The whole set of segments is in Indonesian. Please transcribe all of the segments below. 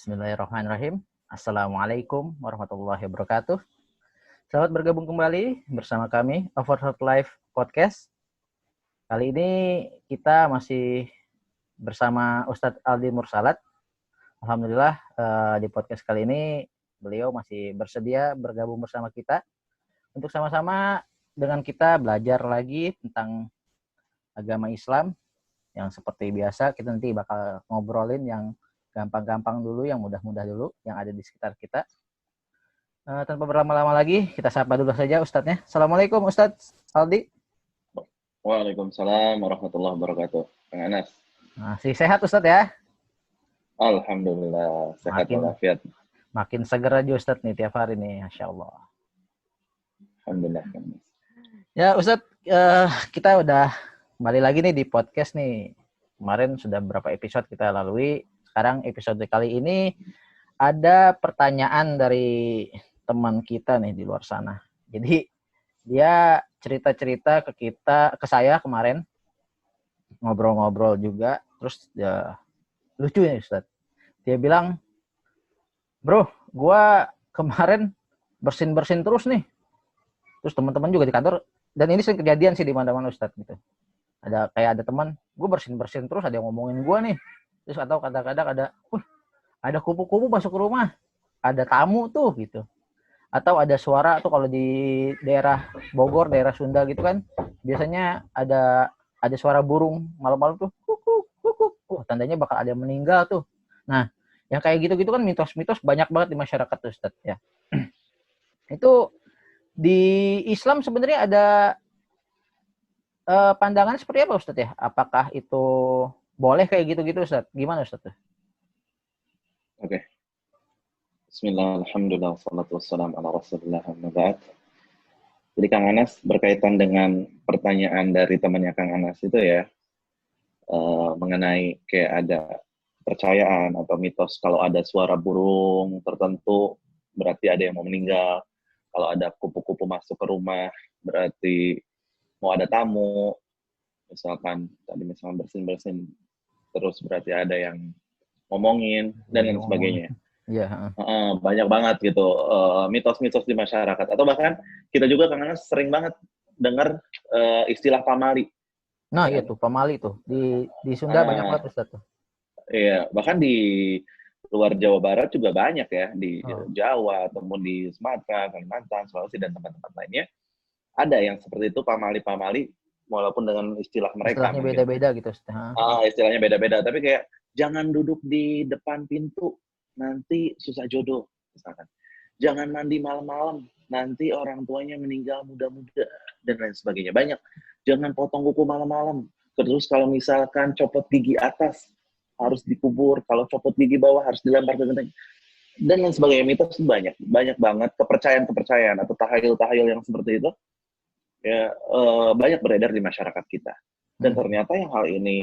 Bismillahirrahmanirrahim. Assalamualaikum warahmatullahi wabarakatuh. Selamat bergabung kembali bersama kami Overheard Live Podcast. Kali ini kita masih bersama Ustadz Aldi Mursalat. Alhamdulillah di podcast kali ini beliau masih bersedia bergabung bersama kita untuk sama-sama dengan kita belajar lagi tentang agama Islam. Yang seperti biasa kita nanti bakal ngobrolin yang gampang-gampang dulu, yang mudah-mudah dulu, yang ada di sekitar kita. Tanpa berlama-lama lagi, kita sapa dulu saja Ustadznya. Assalamualaikum Ustadz Aldi. Waalaikumsalam warahmatullahi wabarakatuh. Kang Anas. Masih sehat Ustadz ya? Alhamdulillah, sehat walafiat. Makin seger aja Ustadz nih tiap hari nih, Masya Allah. Alhamdulillah, Kang Anas. Ya Ustadz, kita udah kembali lagi nih di podcast nih. Kemarin sudah beberapa episode kita lalui. Sekarang episode kali ini ada pertanyaan dari teman kita nih di luar sana. Jadi dia cerita-cerita ke saya kemarin, ngobrol-ngobrol juga. Terus ya lucu ya Ustaz. Dia bilang, bro, gua kemarin bersin-bersin terus nih. Terus teman-teman juga di kantor, dan ini sering kejadian sih di mana-mana Ustaz gitu. Ada teman, gue bersin-bersin terus, ada yang ngomongin gue nih. Terus atau kadang-kadang ada kupu-kupu masuk ke rumah, ada tamu tuh gitu. Atau ada suara tuh kalau di daerah Bogor, daerah Sunda gitu kan, biasanya ada suara burung malam-malam tuh, kukuk, kukuk. Tandanya bakal ada yang meninggal tuh. Nah, yang kayak gitu-gitu kan mitos-mitos banyak banget di masyarakat tuh Ustaz ya. Itu di Islam sebenarnya ada pandangan seperti apa Ustaz ya? Apakah itu boleh kayak gitu-gitu Ustaz? Gimana Ustaz? Oke. Bismillah, alhamdulillah, wassalatu wassalamu ala rasulillah, amma ba'd. Jadi Kang Anas, berkaitan dengan pertanyaan dari temannya Kang Anas itu ya, mengenai kayak ada percayaan atau mitos kalau ada suara burung tertentu, berarti ada yang mau meninggal. Kalau ada kupu-kupu masuk ke rumah, berarti mau ada tamu. Misalkan bersin-bersin terus berarti ada yang ngomongin dan lain sebagainya. Iya. Banyak banget gitu mitos-mitos di masyarakat. Atau bahkan kita juga kadang sering banget dengar istilah pamali. Nah iya tuh pamali tuh di Sunda banyak banget Ustaz tuh. Iya, bahkan di luar Jawa Barat juga banyak ya, di Jawa ataupun di Sumatera, Kalimantan, Sulawesi dan tempat-tempat lainnya ada yang seperti itu pamali-pamali. Walaupun dengan istilah mereka istilahnya mungkin. Beda-beda gitu. Istilahnya beda-beda. Tapi kayak jangan duduk di depan pintu, nanti susah jodoh. Misalkan. Jangan mandi malam-malam, nanti orang tuanya meninggal muda-muda. Dan lain sebagainya. Banyak. Jangan potong kuku malam-malam. Terus kalau misalkan copot gigi atas, harus dikubur. Kalau copot gigi bawah, harus dilempar ke genteng. Dan lain sebagainya. Mitos banyak. Banyak banget kepercayaan-kepercayaan atau tahayul-tahayul yang seperti itu. Ya, banyak beredar di masyarakat kita. Dan ternyata yang hal ini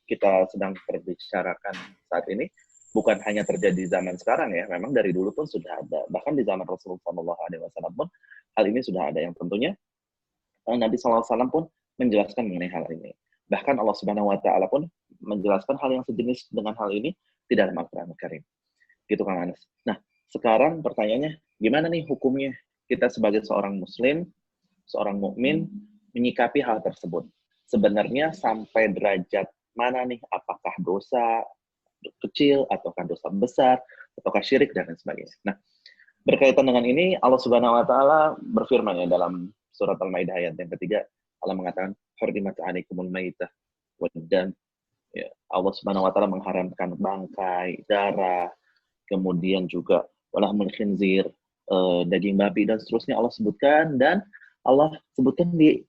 kita sedang berbicarakan saat ini bukan hanya terjadi zaman sekarang ya, memang dari dulu pun sudah ada. Bahkan di zaman Rasulullah SAW pun hal ini sudah ada, yang tentunya Nabi SAW pun menjelaskan mengenai hal ini. Bahkan Allah Subhanahu Wa Taala pun menjelaskan hal yang sejenis dengan hal ini di dalam Al-Quran Al-Karim. Gitu Kang Anas. Nah, sekarang pertanyaannya, gimana nih hukumnya kita sebagai seorang Muslim, seorang mukmin menyikapi hal tersebut? Sebenarnya sampai derajat mana nih? Apakah dosa kecil ataukah dosa besar ataukah syirik dan lain sebagainya. Nah, berkaitan dengan ini Allah Subhanahu Wa Taala berfirman ya dalam surat Al-Maidah ayat yang ketiga, Allah mengatakan hurrimat 'alaikumul maitah wad dam. Ya, Allah Subhanahu Wa Taala mengharamkan bangkai, darah, kemudian juga walahmul khinzir, daging babi dan seterusnya Allah sebutkan, dan Allah sebutkan di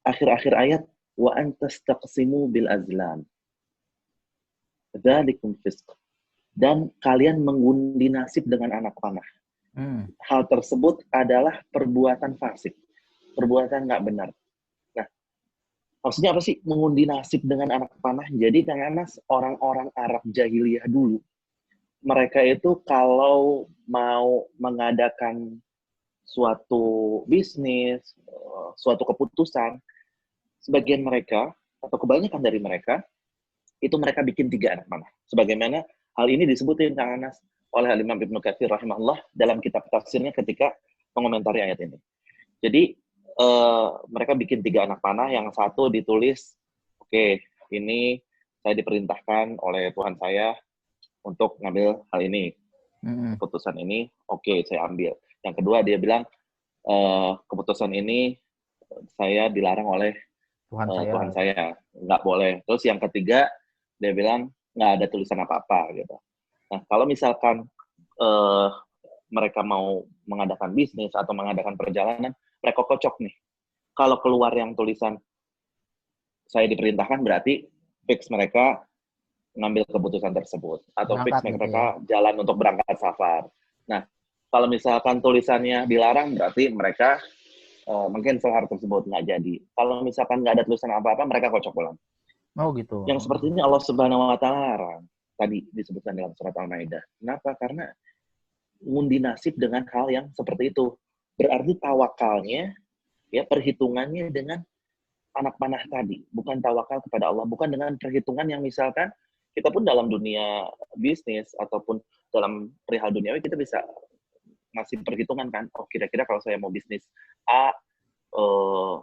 akhir-akhir ayat wa antastaqsimu bil azlam. Dzalikum fisq. Dan kalian mengundi nasib dengan anak panah. Hal tersebut adalah perbuatan fasik. Perbuatan nggak benar. Nah, maksudnya apa sih mengundi nasib dengan anak panah? Jadi Kang Anas, orang-orang Arab jahiliyah dulu, mereka itu kalau mau mengadakan suatu bisnis, suatu keputusan, sebagian mereka, atau kebanyakan dari mereka, itu mereka bikin 3 anak panah. Sebagaimana Hal ini disebutin Kang Anas oleh Imam Ibnu Katsir rahimahullah dalam kitab tafsirnya ketika mengomentari ayat ini. Jadi mereka bikin 3 anak panah, yang satu ditulis, oke, ini saya diperintahkan oleh Tuhan saya untuk ngambil hal ini, keputusan ini, oke, saya ambil. Yang kedua dia bilang, keputusan ini saya dilarang oleh Tuhan saya, nggak boleh. Terus yang ketiga dia bilang nggak ada tulisan apa-apa gitu. Nah, kalau misalkan mereka mau mengadakan bisnis atau mengadakan perjalanan, mereka kocok nih. Kalau keluar yang tulisan saya diperintahkan, berarti fix mereka ngambil keputusan tersebut. Atau fix mereka jalan untuk berangkat safar. Nah, kalau misalkan tulisannya dilarang, berarti mereka mungkin safar tersebut nggak jadi. Kalau misalkan nggak ada tulisan apa-apa, mereka kocok pulang. Oh gitu. Yang seperti ini Allah Subhanahu Wa Taala larang. Tadi disebutkan dalam surat Al-Maidah. Kenapa? Karena ngundi nasib dengan hal yang seperti itu. Berarti tawakalnya, ya perhitungannya dengan anak panah tadi, bukan tawakal kepada Allah, bukan dengan perhitungan yang misalkan kita pun dalam dunia bisnis ataupun dalam perihal duniawi kita bisa ngasih perhitungan kan, oh kira-kira kalau saya mau bisnis A,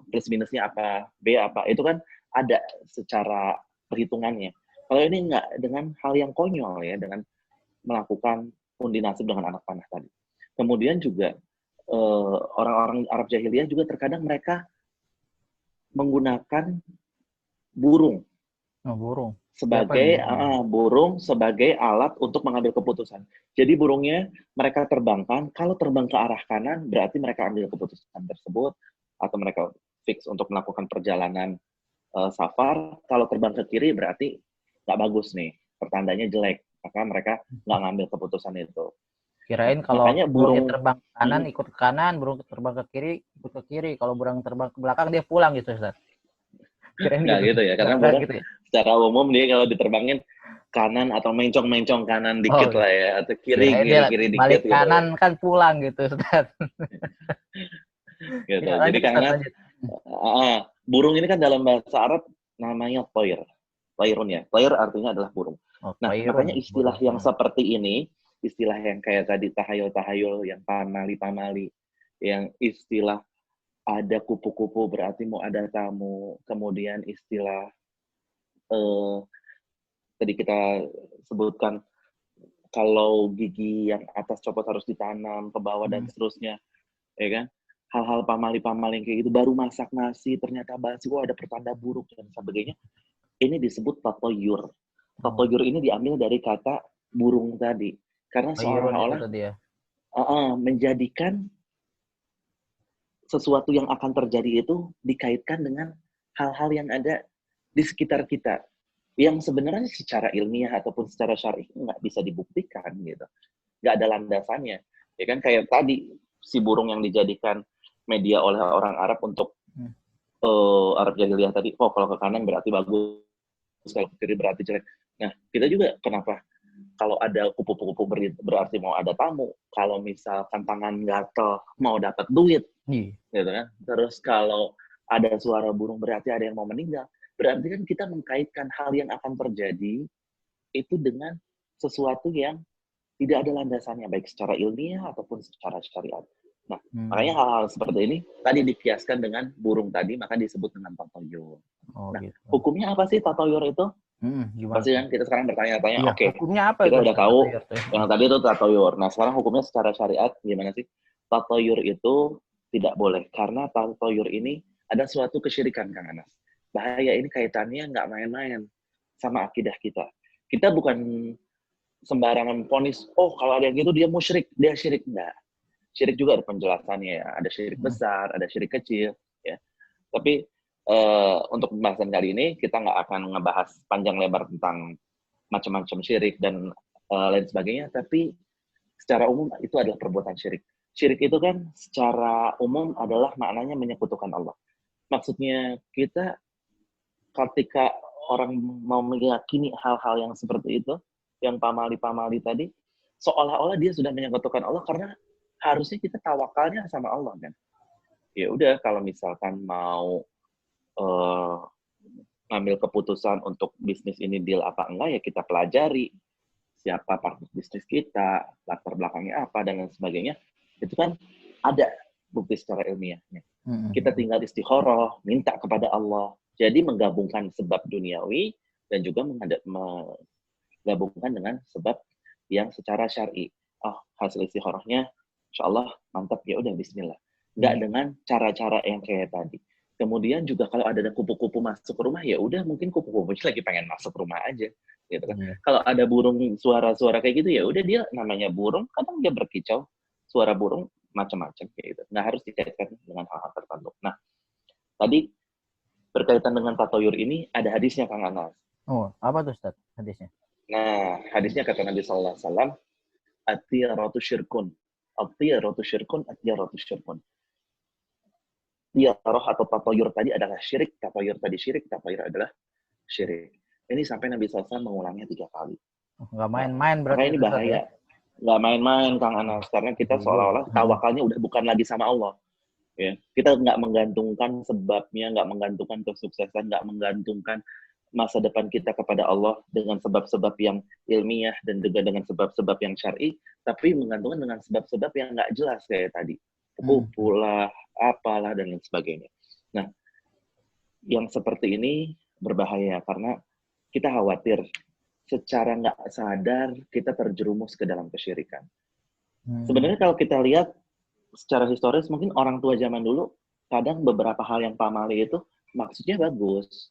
plus minusnya apa, B apa, itu kan ada secara perhitungannya. Kalau ini enggak, dengan hal yang konyol ya, dengan melakukan undi nasib dengan anak panah tadi. Kemudian juga orang-orang Arab jahiliyah juga terkadang mereka menggunakan burung. Sebagai burung sebagai alat untuk mengambil keputusan. Jadi burungnya mereka terbangkan, kalau terbang ke arah kanan berarti mereka ambil keputusan tersebut, atau mereka fix untuk melakukan perjalanan safar. Kalau terbang ke kiri berarti nggak bagus nih, pertandanya jelek, maka mereka nggak ngambil keputusan itu. Kirain kalau burung terbang ke kanan ikut ke kanan, burung terbang ke kiri ikut ke kiri. Kalau burung terbang ke belakang dia pulang gitu, Ustaz. Kirain gitu ya, karena burung gitu ya? Secara umum dia kalau diterbangin kanan atau mencong-mencong kanan dikit lah ya, atau kiri dikit. Balik kanan gitu. Kan pulang gitu, Ustaz. Gitu. Ya, jadi karena burung ini kan dalam bahasa Arab namanya toir. Toirun ya. Toir artinya adalah burung. Nah, makanya istilah yang seperti ini, istilah yang kayak tadi tahayul-tahayul, yang pamali-pamali, yang istilah ada kupu-kupu berarti mau ada tamu, kemudian istilah tadi kita sebutkan kalau gigi yang atas copot harus ditanam ke bawah dan seterusnya, ya kan? Hal-hal pamali-pamali yang kayak gitu, baru masak nasi ternyata basi, ada pertanda buruk dan sebagainya. Ini disebut tatoyur. Tatoyur ini diambil dari kata burung tadi, karena seolah-olah menjadikan sesuatu yang akan terjadi itu dikaitkan dengan hal-hal yang ada di sekitar kita, yang sebenarnya secara ilmiah ataupun secara syar'i nggak bisa dibuktikan gitu, nggak ada landasannya, ya kan? Kayak tadi si burung yang dijadikan media oleh orang Arab untuk Arab jahiliyah tadi, kalau ke kanan berarti bagus, kalau ke kiri berarti jelek. Nah, kita juga kenapa kalau ada kupu-kupu berarti mau ada tamu, kalau misalkan tangan gatel mau dapat duit, gitu kan? Terus kalau ada suara burung berarti ada yang mau meninggal. Berarti kan kita mengkaitkan hal yang akan terjadi itu dengan sesuatu yang tidak ada landasannya, baik secara ilmiah ataupun secara syariat. Nah, makanya hal-hal seperti ini tadi dikiaskan dengan burung tadi, maka disebut dengan tatoyur. Gitu. Hukumnya apa sih tatoyur itu? Pasti kan kita sekarang bertanya-tanya, oke, hukumnya apa kita itu, udah tahu yang tadi itu tatoyur. Nah, sekarang hukumnya secara syariat gimana sih? Tatoyur itu tidak boleh, karena tatoyur ini ada suatu kesyirikan, Kang Anas. Bahaya, ini kaitannya nggak main-main sama akidah kita. Kita bukan sembarangan vonis, kalau ada yang gitu dia musyrik, dia syirik. Enggak. Syirik juga ada penjelasannya ya. Ada syirik besar, ada syirik kecil. Ya. Tapi untuk pembahasan kali ini, kita nggak akan ngebahas panjang lebar tentang macam-macam syirik dan lain sebagainya. Tapi secara umum itu adalah perbuatan syirik. Syirik itu kan secara umum adalah maknanya menyekutukan Allah. Maksudnya kita ketika orang mau meyakini hal-hal yang seperti itu, yang pamali-pamali tadi, seolah-olah dia sudah menyekutukan Allah karena harusnya kita tawakalnya sama Allah kan. Ya udah, kalau misalkan mau ngambil keputusan untuk bisnis ini deal apa enggak, ya kita pelajari siapa partner bisnis kita, latar belakangnya apa, dan lain sebagainya, itu kan ada bukti secara ilmiahnya. Kita tinggal istikharah, minta kepada Allah. Jadi menggabungkan sebab duniawi dan juga menggabungkan dengan sebab yang secara syar'i. Oh, hasil istikharahnya insya Allah mantap, ya udah bismillah. Nggak dengan cara-cara yang kayak tadi. Kemudian juga kalau ada kupu-kupu masuk ke rumah, ya udah mungkin kupu-kupunya lagi pengen masuk rumah aja, gitu kan. Kalau ada burung suara-suara kayak gitu, ya udah dia namanya burung, kadang dia berkicau, suara burung macam-macam kayak gitu. Nggak harus dikaitkan dengan hal-hal tertentu. Nah, tadi berkaitan dengan tatoyur ini ada hadisnya Kang Anas. Oh, apa tuh Ustaz hadisnya? Nah, hadisnya kata Nabi sallallahu alaihi wasallam, at-tiyaratu syirkun. At-tiyaratu syirkun, at-tiyaratu syirkun. Tiarah atau tatoyur tadi adalah syirik, tatoyur tadi syirik, tatoyur adalah syirik. Ini sampai Nabi SAW mengulangnya 3 kali. Nggak main-main berarti. Makanya ini bahaya. Ya? Nggak main-main, Kang Anas. Karena kita seolah-olah tawakalnya udah bukan lagi sama Allah. Ya. Kita nggak menggantungkan sebabnya, nggak menggantungkan kesuksesan, nggak menggantungkan masa depan kita kepada Allah dengan sebab-sebab yang ilmiah dan juga dengan sebab-sebab yang syar'i, tapi menggantungkan dengan sebab-sebab yang nggak jelas kayak tadi. Kupulah, apalah, dan lain sebagainya. Nah, yang seperti ini berbahaya karena kita khawatir secara nggak sadar kita terjerumus ke dalam kesyirikan. Sebenarnya kalau kita lihat secara historis, mungkin orang tua zaman dulu kadang beberapa hal yang pamali itu maksudnya bagus.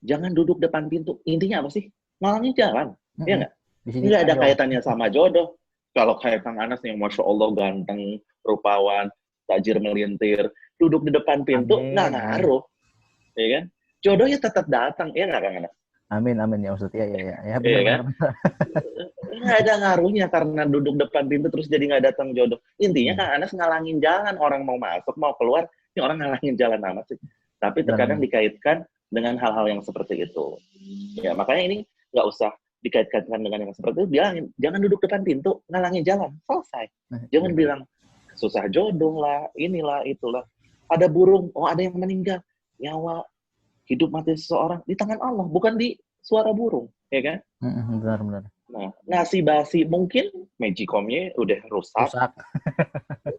Jangan duduk depan pintu. Intinya apa sih? Ngalangin jalan. Iya nggak? Nggak ada kaitannya sama jodoh. Kalau kayak Kang Anas yang Masya Allah ganteng, rupawan, tajir melintir, duduk di depan pintu, nggak ngaruh. Ya kan? Jodohnya tetap datang. Iya nggak Kang Anas? Amin, ya Ustaz. Ya, benar, iya kan? Nggak ada ngaruhnya karena duduk depan pintu terus jadi nggak datang jodoh. Intinya Kang Anas ngalangin jalan, orang mau masuk, mau keluar, ini orang ngalangin jalan amat sih. Tapi terkadang dikaitkan dengan hal-hal yang seperti itu. Ya, makanya ini nggak usah dikaitkan dengan yang seperti itu. Bilangin, jangan duduk depan pintu, ngalangin jalan. Selesai. Jangan bilang, susah jodoh lah, inilah, itulah. Ada burung, oh ada yang meninggal. Nyawa, hidup mati seseorang di tangan Allah, bukan di suara burung. Ya kan? Benar. Nah, nasi basi mungkin magicomnya udah rusak.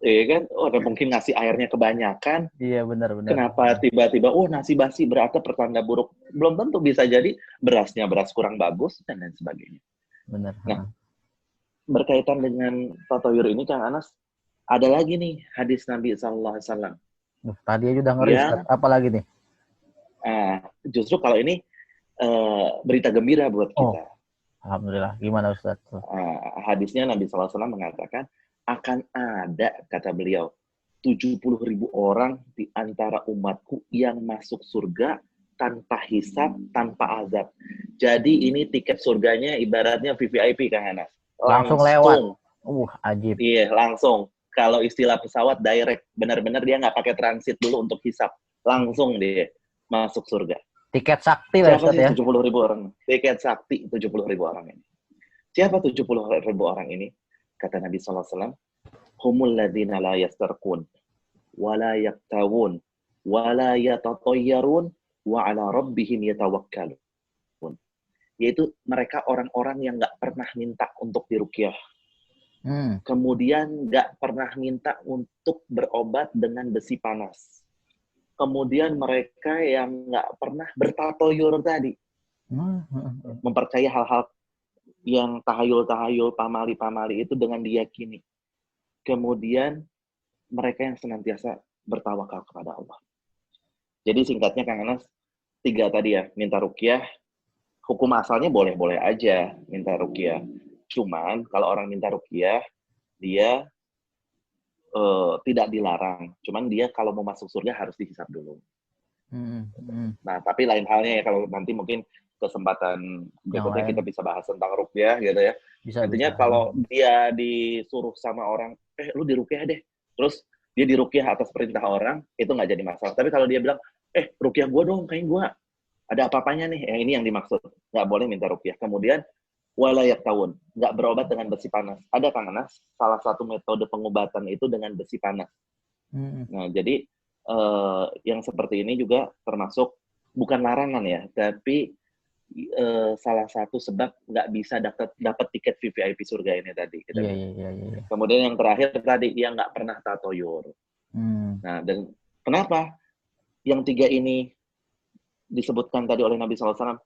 Iya kan? Udah mungkin ngasih airnya kebanyakan. Iya, benar. Kenapa tiba-tiba, nasi basi berarti pertanda buruk? Belum tentu, bisa jadi berasnya beras kurang bagus, dan lain sebagainya. Benar. Nah, berkaitan dengan tatoyur ini, Kang Anas, ada lagi nih hadis Nabi Sallallahu Alaihi Wasallam. Tadi aja udah ngeri, apa lagi nih? Justru kalau ini berita gembira buat kita. Alhamdulillah. Gimana Ustaz? Hadisnya Nabi Sallallahu Alaihi Wasallam mengatakan, akan ada, kata beliau, 70.000 orang di antara umatku yang masuk surga tanpa hisab, tanpa azab. Jadi ini tiket surganya ibaratnya VVIP, Kang Anas. Langsung lewat. Ajib. Iya, langsung. Kalau istilah pesawat direct, benar-benar dia nggak pakai transit dulu untuk hisab. Langsung dia masuk surga. Tiket sakti lah Ustaz ya. 70.000 orang. Tiket sakti 70.000 orang ini. Siapa 70.000 orang ini? Kata Nabi sallallahu alaihi wasallam, humul ladzina la yastarqun wa la yaktawun wa la yatatayyarun wa ala rabbihim yatawakkalun. Yaitu mereka orang-orang yang nggak pernah minta untuk diruqyah. Kemudian nggak pernah minta untuk berobat dengan besi panas. Kemudian mereka yang nggak pernah bertatoyur tadi. Mempercayai hal-hal yang tahayul-tahayul, pamali-pamali itu dengan diyakini. Kemudian mereka yang senantiasa bertawakal kepada Allah. Jadi singkatnya Kang Anas, 3 tadi ya, minta ruqyah. Hukum asalnya boleh-boleh aja minta ruqyah. Cuman kalau orang minta ruqyah, dia tidak dilarang. Cuman dia kalau mau masuk surga harus dihisab dulu. Nah, tapi lain halnya ya kalau nanti mungkin kesempatan berikutnya kita bisa bahas tentang ruqyah gitu ya. Intinya kalau dia disuruh sama orang, lu diruqyah deh. Terus dia diruqyah atas perintah orang, itu nggak jadi masalah. Tapi kalau dia bilang, ruqyah gue dong, kayak gue ada apa-apanya nih. Ini yang dimaksud. Nggak boleh minta ruqyah. Kemudian, walayak tahun, nggak berobat dengan besi panas. Ada Kang Anas, salah satu metode pengobatan itu dengan besi panas. Nah, jadi yang seperti ini juga termasuk bukan larangan ya, tapi salah satu sebab nggak bisa dapat tiket VVIP surga ini tadi. Gitu. Iya, iya, iya, iya. Kemudian yang terakhir tadi, dia nggak pernah tatoyur. Nah, dan kenapa yang tiga ini disebutkan tadi oleh Nabi SAW?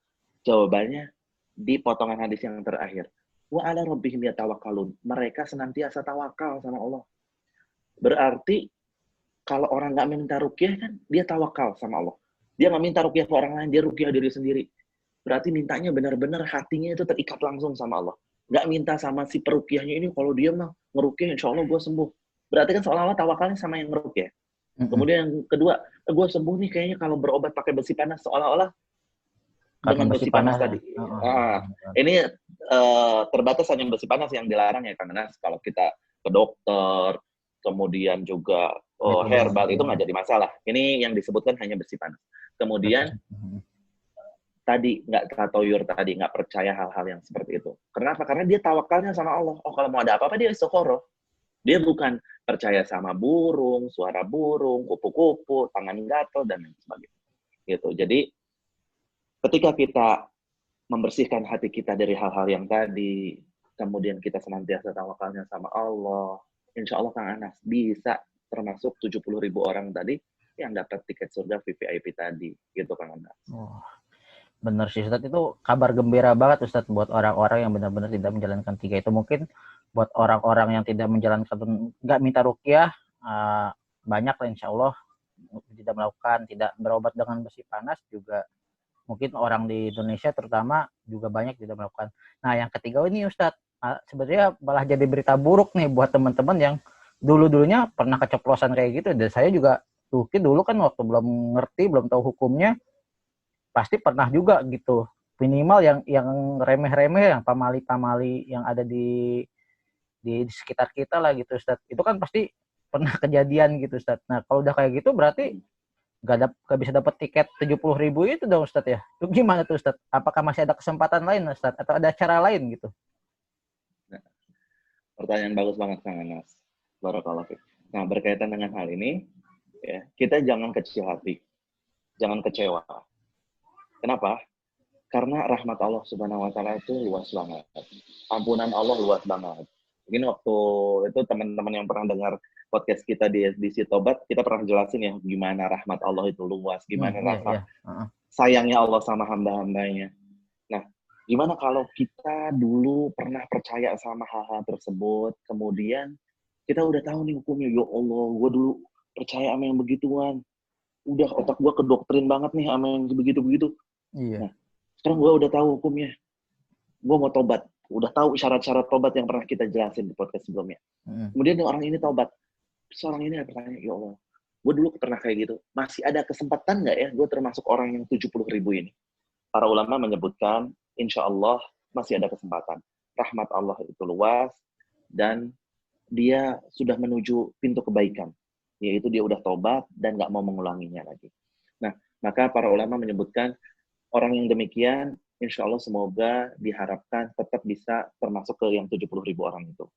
Jawabannya di potongan hadis yang terakhir. Wa ala rabbihim yatawakkalun. Mereka senantiasa tawakal sama Allah. Berarti kalau orang nggak minta rukyah kan dia tawakal sama Allah. Dia nggak minta rukyah ke orang lain, dia rukyah diri sendiri. Berarti mintanya benar-benar hatinya itu terikat langsung sama Allah. Nggak minta sama si perukyahnya ini, kalau dia mah ngerukyah insya Allah gue sembuh. Berarti kan seolah-olah tawakalnya sama yang ngerukyah. Kemudian yang kedua, gue sembuh nih kayaknya kalau berobat pakai besi panas, seolah-olah dengan besi panas tadi. Ini terbatas hanya besi panas yang dilarang ya, karena kalau kita ke dokter, kemudian juga herbal itu nggak jadi masalah. Ini yang disebutkan hanya besi panas. Kemudian tadi nggak tatoyur tadi, nggak percaya hal-hal yang seperti itu. Kenapa? Karena dia tawakalnya sama Allah. Oh, kalau mau ada apa-apa dia istiqoroh. Dia bukan percaya sama burung, suara burung, kupu-kupu, tangan gatel dan lain sebagainya. Gitu. Jadi ketika kita membersihkan hati kita dari hal-hal yang tadi, kemudian kita senantiasa tawakalnya sama Allah, insya Allah Kang Anas bisa termasuk 70.000 orang tadi yang dapat tiket surga VVIP tadi, gitu Kang Anas. Oh, benar sih Ustadz, itu kabar gembira banget Ustadz buat orang-orang yang benar-benar tidak menjalankan tiga itu. Mungkin buat orang-orang yang tidak menjalankan, nggak minta rukyah, banyak lah insya Allah tidak melakukan, tidak berobat dengan besi panas juga. Mungkin orang di Indonesia terutama juga banyak tidak melakukan. Nah, yang ketiga ini Ustadz, sebenarnya malah jadi berita buruk nih buat teman-teman yang dulu-dulunya pernah keceplosan kayak gitu. Dan saya juga mungkin dulu kan waktu belum ngerti, belum tahu hukumnya, pasti pernah juga gitu. Minimal yang remeh-remeh, yang pamali-pamali yang ada di sekitar kita lah gitu Ustadz. Itu kan pasti pernah kejadian gitu Ustadz. Nah, kalau udah kayak gitu berarti gak bisa dapat tiket 70.000 itu dong Ustadz ya. Itu gimana tuh Ustadz? Apakah masih ada kesempatan lain Ustadz? Atau ada cara lain gitu? Nah, pertanyaan bagus banget Kang Anas. Barakallahu fiik. Nah, berkaitan dengan hal ini, ya, kita jangan kecil hati. Jangan kecewa. Kenapa? Karena rahmat Allah Subhanahu wa taala itu luas banget. Ampunan Allah luas banget. Mungkin waktu itu teman-teman yang pernah dengar podcast kita di edisi Tobat, kita pernah jelasin ya gimana rahmat Allah itu luas, gimana rasa sayangnya Allah sama hamba-hambanya. Nah, gimana kalau kita dulu pernah percaya sama hal-hal tersebut, kemudian kita udah tahu nih hukumnya, ya Allah, gue dulu percaya sama yang begituan. Udah otak gue kedoktrin banget nih sama yang begitu-begitu. Iya. Nah, sekarang gue udah tahu hukumnya. Gue mau tobat. Udah tahu syarat-syarat tobat yang pernah kita jelasin di podcast sebelumnya. Kemudian orang ini tobat. Seorang ini bertanya, ya Allah, gue dulu pernah kayak gitu. Masih ada kesempatan nggak ya gue termasuk orang yang 70.000 ini? Para ulama menyebutkan, insya Allah masih ada kesempatan. Rahmat Allah itu luas dan dia sudah menuju pintu kebaikan. Yaitu dia udah tobat dan nggak mau mengulanginya lagi. Nah, maka para ulama menyebutkan orang yang demikian, insya Allah semoga diharapkan tetap bisa termasuk ke yang 70.000 orang itu.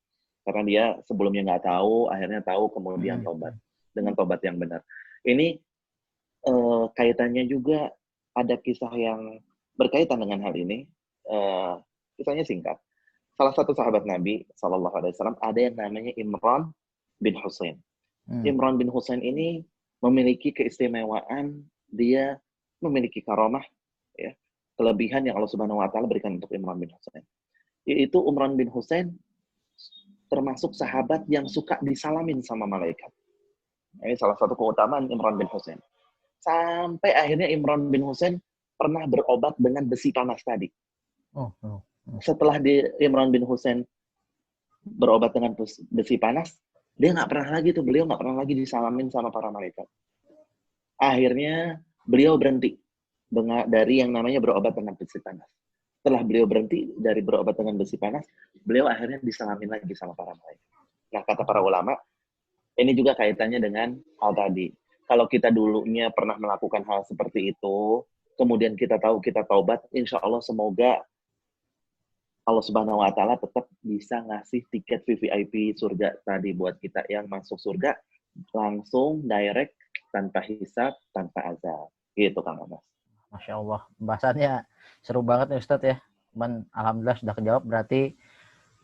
Karena dia sebelumnya nggak tahu, akhirnya tahu, kemudian tobat. Dengan tobat yang benar. Ini kaitannya juga ada kisah yang berkaitan dengan hal ini. Kisahnya singkat. Salah satu sahabat Nabi SAW ada yang namanya Imran bin Husain. Imran bin Husain ini memiliki keistimewaan, dia memiliki karamah, ya, kelebihan yang Allah Subhanahu wa taala berikan untuk Imran bin Husain. Yaitu Imran bin Husain termasuk sahabat yang suka disalamin sama malaikat. Ini salah satu keutamaan Imran bin Husain. Sampai akhirnya Imran bin Husain pernah berobat dengan besi panas tadi. Setelah Imran bin Husain berobat dengan besi panas, dia nggak pernah lagi tuh, beliau nggak pernah lagi disalamin sama para malaikat. Akhirnya beliau berhenti dari yang namanya berobat dengan besi panas. Setelah beliau berhenti dari berobat dengan besi panas, beliau akhirnya disalamin lagi sama para malaikat. Nah, kata para ulama, ini juga kaitannya dengan hal tadi. Kalau kita dulunya pernah melakukan hal seperti itu, kemudian kita tahu kita taubat, insya Allah semoga Allah Subhanahu wa taala tetap bisa ngasih tiket VVIP surga tadi buat kita yang masuk surga langsung direct tanpa hisab, tanpa azab. Gitu Kang Anas. Masya Allah, pembahasannya seru banget nih Ustadz ya. Cuman alhamdulillah sudah kejawab. Berarti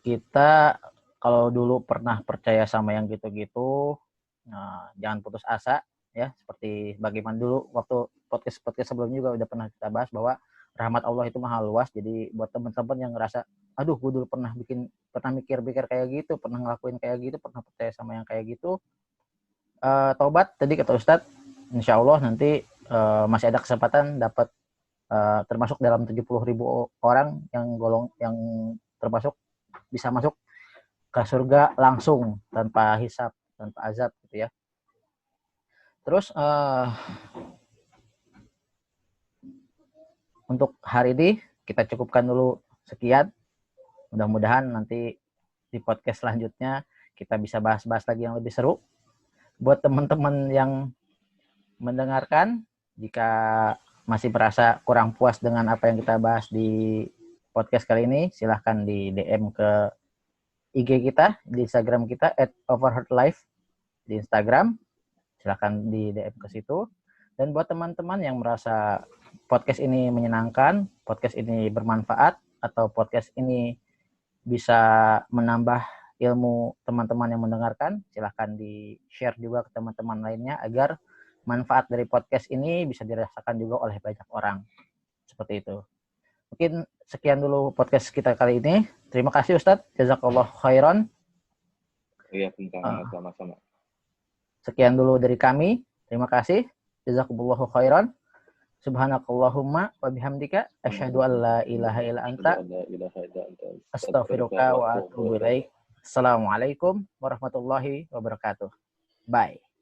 kita kalau dulu pernah percaya sama yang gitu-gitu, nah, jangan putus asa ya. Seperti bagaimana dulu waktu podcast sebelumnya juga udah pernah kita bahas bahwa rahmat Allah itu maha luas. Jadi buat teman-teman yang ngerasa, aduh gue dulu pernah mikir-mikir kayak gitu, pernah ngelakuin kayak gitu, pernah percaya sama yang kayak gitu, taubat tadi kata Ustadz, insya Allah nanti masih ada kesempatan dapat termasuk dalam 70.000 orang yang termasuk bisa masuk ke surga langsung tanpa hisab, tanpa azab gitu ya. Terus untuk hari ini kita cukupkan dulu sekian. Mudah-mudahan nanti di podcast selanjutnya kita bisa bahas-bahas lagi yang lebih seru. Buat teman-teman yang mendengarkan, jika masih merasa kurang puas dengan apa yang kita bahas di podcast kali ini, silahkan di DM ke IG kita, di Instagram kita @overheardlife di Instagram. Silahkan di DM ke situ. Dan buat teman-teman yang merasa podcast ini menyenangkan, podcast ini bermanfaat, atau podcast ini bisa menambah ilmu teman-teman yang mendengarkan, silahkan di-share juga ke teman-teman lainnya agar manfaat dari podcast ini bisa dirasakan juga oleh banyak orang. Seperti itu. Mungkin sekian dulu podcast kita kali ini. Terima kasih Ustadz. Jazakallah khairan. Iya, sama-sama. Sekian dulu dari kami. Terima kasih. Jazakumullahu khairan. Subhanakallahumma wa bihamdika asyhadu an la ilaha illa anta astaghfiruka wa atubu ilaik. Assalamualaikum warahmatullahi wabarakatuh. Bye.